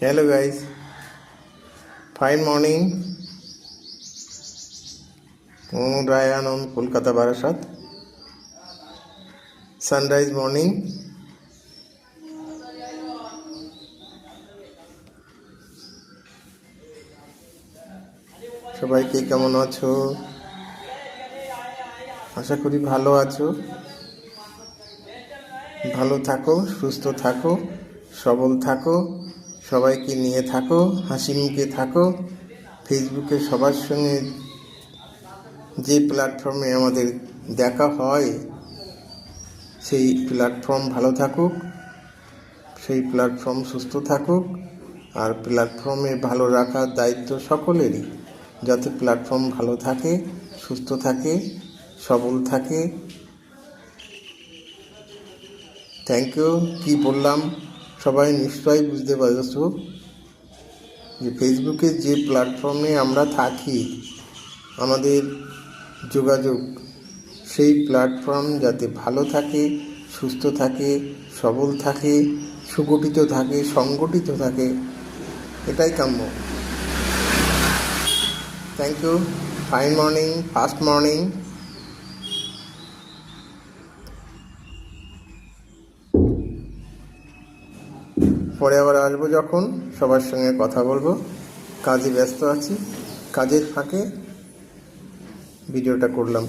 Hello guys, fine morning. Mohammad Ryan on Kolkata Barasat. Sunrise morning. সবাই কে কেমন আছো? আশা করি ভালো আছো। ভালো থাকো, সুস্থ থাকো, সবল থাকো, সবাইকে নিয়ে থাকো, হাসি মুখে থাকো। ফেসবুকে সবার সঙ্গে যে প্ল্যাটফর্মে আমাদের দেখা হয় সেই প্ল্যাটফর্ম ভালো থাকুক, সেই প্ল্যাটফর্ম সুস্থ থাকুক। আর প্ল্যাটফর্মে ভালো রাখার দায়িত্ব সকলেরই, যাতে প্ল্যাটফর্ম ভালো থাকে, সুস্থ থাকে, সবল থাকে। Thank you. কী বললাম সবাই নিশ্চয়ই বুঝতে পারছো যে ফেসবুকে যে প্ল্যাটফর্মে আমরা থাকি, আমাদের যোগাযোগ, সেই প্ল্যাটফর্ম যাতে ভালো থাকে, সুস্থ থাকে, সবল থাকে, সুগঠিত থাকে, সংগঠিত থাকে, এটাই কাম্য। Thank you. Fine morning, first morning. পরে আবার আসবো, যখন সবার সঙ্গে কথা বলবো। কাজে ব্যস্ত আছি, কাজের ফাঁকে ভিডিওটা করলাম।